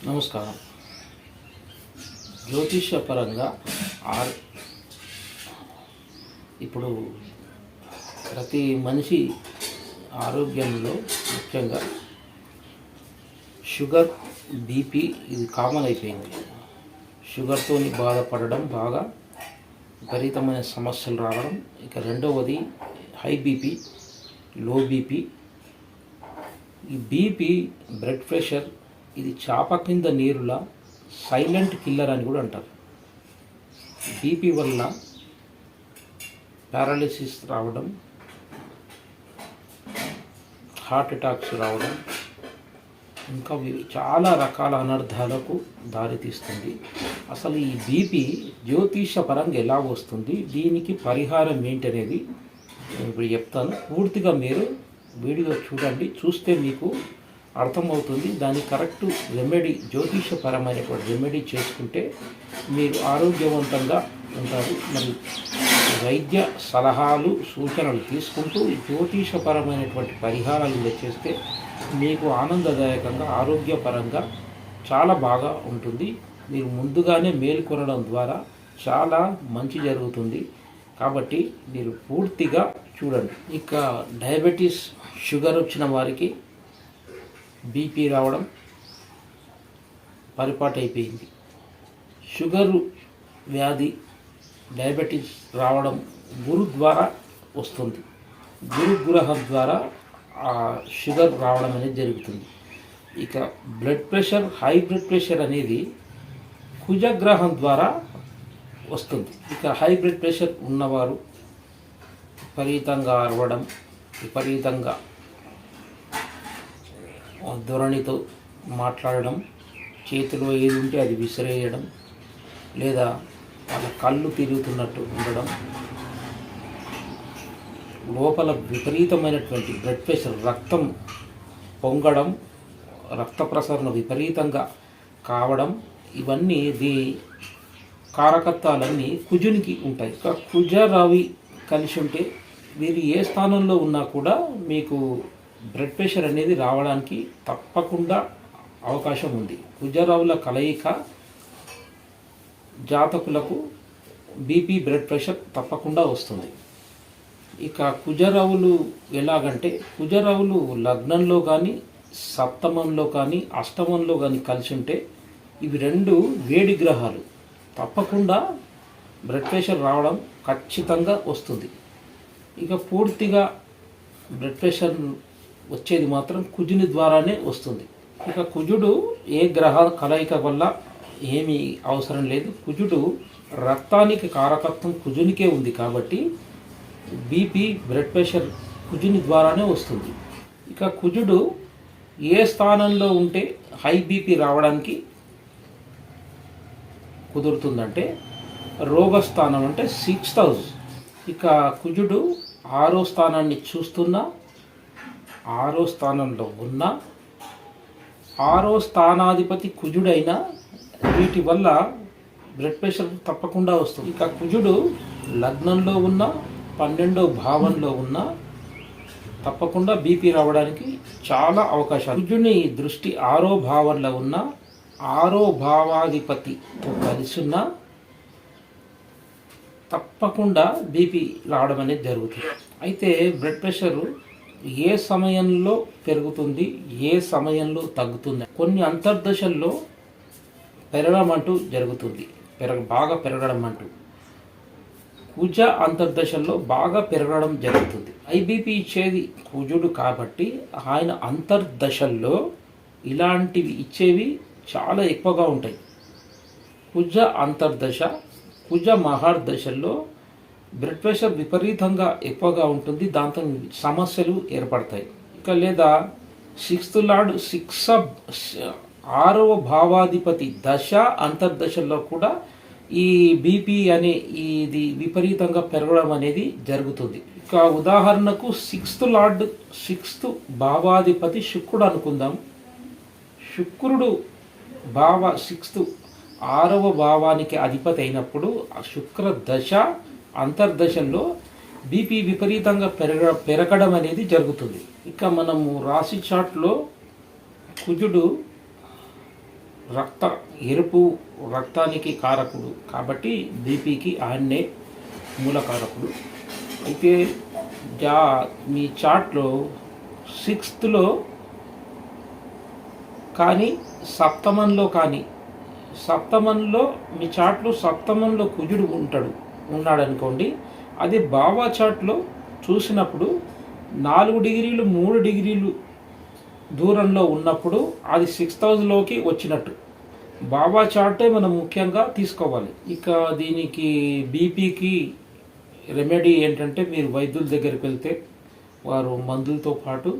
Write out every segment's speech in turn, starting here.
నమస్కారం. జ్యోతిషపరంగా ఆర్ ఇప్పుడు ప్రతి మనిషి ఆరోగ్యంలో ముఖ్యంగా షుగర్, బీపీ ఇది కామన్ అయిపోయింది. షుగర్తో బాధపడడం, బాగా విపరీతమైన సమస్యలు రావడం. ఇక రెండవది హై బీపీ, లో బీపీ. ఈ బీపీ, బ్లడ్ ప్రెషర్ ఇది చాప కింద నీరులా సైలెంట్ కిల్లర్ అని కూడా అంటారు. బీపీ వల్ల పారాలిసిస్ రావడం, హార్ట్ అటాక్స్ రావడం, ఇంకా చాలా రకాల అనర్థాలకు దారితీస్తుంది. అసలు ఈ బీపీ జ్యోతిషపరంగా ఎలా వస్తుంది, దీనికి పరిహారం ఏంటనేది నేను ఇప్పుడు చెప్తాను. పూర్తిగా మీరు వీడియో చూడండి. చూస్తే మీకు అర్థమవుతుంది. దానికి కరెక్ట్ రెమెడీ, జ్యోతిషపరమైనటువంటి రెమెడీ చేసుకుంటే మీరు ఆరోగ్యవంతంగా ఉంటారు. మరి వైద్య సలహాలు, సూచనలు తీసుకుంటూ జ్యోతిషపరమైనటువంటి పరిహారాలు కూడా చేస్తే మీకు ఆనందదాయకంగా, ఆరోగ్యపరంగా చాలా బాగా ఉంటుంది. మీరు ముందుగానే మేల్కొనడం ద్వారా చాలా మంచి జరుగుతుంది. కాబట్టి మీరు పూర్తిగా చూడండి. ఇక డయాబెటీస్, షుగర్ వచ్చిన వారికి బీపీ రావడం పరిపాటు అయిపోయింది. షుగరు వ్యాధి, డయాబెటీస్ రావడం గురు ద్వారా వస్తుంది. గురుగ్రహం ద్వారా షుగర్ రావడం అనేది జరుగుతుంది. ఇక blood pressure, high blood pressure అనేది కుజగ్రహం ద్వారా వస్తుంది. ఇక హై బ్లడ్ ప్రెషర్ ఉన్నవారు విపరీతంగా అరవడం, విపరీతంగా ధోరణితో మాట్లాడడం, చేతిలో ఏది ఉంటే అది విసిరేయడం, లేదా వాళ్ళ కళ్ళు తిరుగుతున్నట్టు ఉండడం, లోపల విపరీతమైనటువంటి బ్లడ్ ప్రెషర్, రక్తం పొంగడం, రక్త ప్రసరణ విపరీతంగా కావడం, ఇవన్నీ కారకత్వాలన్నీ కుజునికి ఉంటాయి. కుజ రవి కలిసి ఉంటే మీరు ఏ స్థానంలో ఉన్నా కూడా మీకు బ్లడ్ ప్రెషర్ అనేది రావడానికి తప్పకుండా అవకాశం ఉంది. కుజరావుల కలయిక జాతకులకు బీపీ, బ్లడ్ ప్రెషర్ తప్పకుండా వస్తుంది. ఇక కుజరావులు ఎలాగంటే, కుజరావులు లగ్నంలో కానీ, సప్తమంలో కానీ, అష్టమంలో కానీ కలిసి ఉంటే ఇవి రెండు వేడి గ్రహాలు, తప్పకుండా బ్లడ్ ప్రెషర్ రావడం ఖచ్చితంగా వస్తుంది. ఇక పూర్తిగా బ్లడ్ ప్రెషర్ వచ్చేది మాత్రం కుజుని ద్వారానే వస్తుంది. ఇక కుజుడు ఏ గ్రహ కలయిక వల్ల ఏమీ అవసరం లేదు. కుజుడు రక్తానికి కారకత్వం కుజునికే ఉంది కాబట్టి బీపీ, బ్లడ్ ప్రెషర్ కుజుని ద్వారానే వస్తుంది. ఇక కుజుడు ఏ స్థానంలో ఉంటే హై బీపీ రావడానికి కుదురుతుందంటే రోగస్థానం, అంటే 6th హౌస్. ఇక కుజుడు 6వ స్థానాన్ని చూస్తున్నా, 6వ స్థానంలో ఉన్న 6వ స్థానాధిపతి కుజుడైనా వీటి వల్ల బ్లడ్ ప్రెషర్ తప్పకుండా వస్తుంది. ఇక కుజుడు లగ్నంలో ఉన్న, 12వ భావంలో ఉన్న తప్పకుండా బీపీ రావడానికి చాలా అవకాశాలు. కుజుని దృష్టి 6వ భావంలో ఉన్న, 6వ భావాధిపతితో కలిసి ఉన్న తప్పకుండా బీపీ రావడం అనేది జరుగుతుంది. అయితే బ్లడ్ ప్రెషరు ఏ సమయంలో పెరుగుతుంది, ఏ సమయంలో తగ్గుతుంది, కొన్ని అంతర్దశల్లో పెరగడం అంటూ జరుగుతుంది. బాగా పెరగడం అంటూ కుజ అంతర్దశల్లో బాగా పెరగడం జరుగుతుంది. ఐబీపీ ఇచ్చేది కుజుడు కాబట్టి ఆయన అంతర్దశల్లో ఇలాంటివి ఇచ్చేవి చాలా ఎక్కువగా ఉంటాయి. కుజ అంతర్దశ, కుజ మహార్దశల్లో బ్లడ్ ప్రెషర్ విపరీతంగా ఎక్కువగా ఉంటుంది. దాంతో సమస్యలు ఏర్పడతాయి. ఇక లేదా 6th లార్డ్, 6వ భావాధిపతి దశ అంతర్దశల్లో కూడా ఈ బీపీ అనే ఇది విపరీతంగా పెరగడం అనేది జరుగుతుంది. ఇక ఉదాహరణకు 6th లార్డ్, 6th భావాధిపతి శుక్రుడు అనుకుందాం. శుక్రుడు 6వ భావానికి అధిపతి అయినప్పుడు ఆ శుక్ర దశ అంతర్దశల్లో బీపీ విపరీతంగా పెరగడం అనేది జరుగుతుంది. ఇక మనము రాశి చార్ట్లో కుజుడు రక్త ఎరుపు రక్తానికి కారకుడు కాబట్టి బీపీకి ఆయన్నే మూలకారకుడు. అయితే మీ చార్ట్లో 6th కానీ సప్తమంలో కానీ మీ చార్ట్లో సప్తమంలో కుజుడు ఉన్నాడనుకోండి, అది బాబా చార్ట్లో చూసినప్పుడు 4 డిగ్రీలు 3 డిగ్రీలు దూరంలో ఉన్నప్పుడు అది 6th హౌస్లోకి వచ్చినట్టు బాబా చార్టే మనం ముఖ్యంగా తీసుకోవాలి. ఇక దీనికి బీపీకి రెమెడీ ఏంటంటే, మీరు వైద్యుల దగ్గరికి వెళ్తే వారు మందులతో పాటు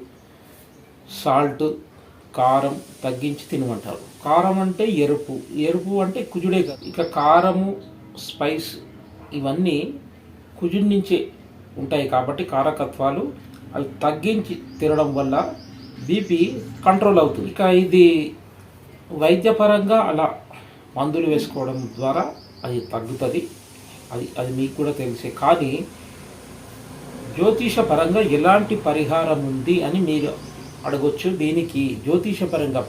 సాల్ట్ కారం తగ్గించి తినమంటారు. కారం అంటే ఎరుపు అంటే కుజుడే కాదు. ఇక కారము స్పైస్ ఇవన్నీ కుజుడి నుంచే ఉంటాయి కాబట్టి కారకత్వాలు అవి తగ్గించి తినడం వల్ల బీపీ కంట్రోల్ అవుతుంది. ఇక ఇది వైద్యపరంగా అలా మందులు వేసుకోవడం ద్వారా అది తగ్గుతుంది, అది మీకు కూడా తెలిసే. కానీ జ్యోతిషపరంగా ఎలాంటి పరిహారం ఉంది అని మీరు అడగొచ్చు. దీనికి జ్యోతిషపరంగా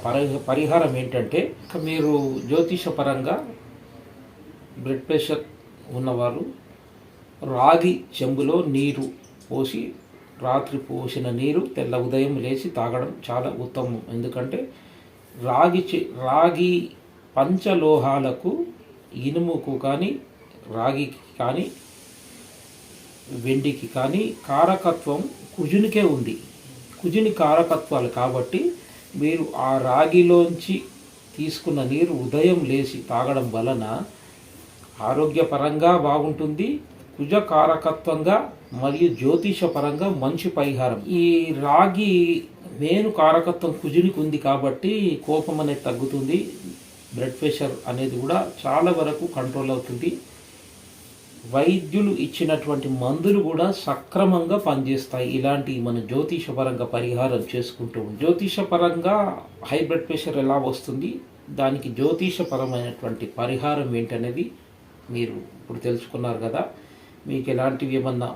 పరిహారం ఏంటంటే, మీరు జ్యోతిషపరంగా బ్లడ్ ప్రెషర్ ఉన్నవారు రాగి చెంబులో నీరు పోసి రాత్రి పోసిన నీరు తెల్ల ఉదయం లేచి తాగడం చాలా ఉత్తమం. ఎందుకంటే రాగి పంచలోహాలకు ఇనుముకు కానీ రాగికి కానీ వెండికి కానీ కారకత్వం కుజునికే ఉంది. కుజుని కారకత్వాలు కాబట్టి మీరు ఆ రాగిలోంచి తీసుకున్న నీరు ఉదయం లేచి తాగడం వలన ఆరోగ్యపరంగా బాగుంటుంది, కుజ కారకత్వంగా మరియు జ్యోతిషపరంగా మంచి పరిహారం. ఈ రాగి మెయిన్ కారకత్వం కుజునికి ఉంది కాబట్టి కోపం అనేది తగ్గుతుంది, బ్లడ్ ప్రెషర్ అనేది కూడా చాలా వరకు కంట్రోల్ అవుతుంది. వైద్యులు ఇచ్చినటువంటి మందులు కూడా సక్రమంగా పనిచేస్తాయి. ఇలాంటి మన జ్యోతిషపరంగా పరిహారం చేసుకుంటూ జ్యోతిషపరంగా హై బ్లడ్ ప్రెషర్ ఎలా వస్తుంది, దానికి జ్యోతిషపరమైనటువంటి పరిహారం ఏంటనేది మీరు ఇప్పుడు తెలుసుకున్నారు కదా. మీకు ఎలాంటివి ఏమన్నా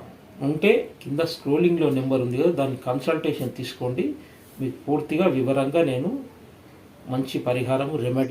ఉంటే కింద స్క్రోలింగ్లో నెంబర్ ఉంది కదా, దాన్ని కన్సల్టేషన్ తీసుకోండి. మీకు పూర్తిగా వివరంగా నేను మంచి పరిహారం రెమెడీ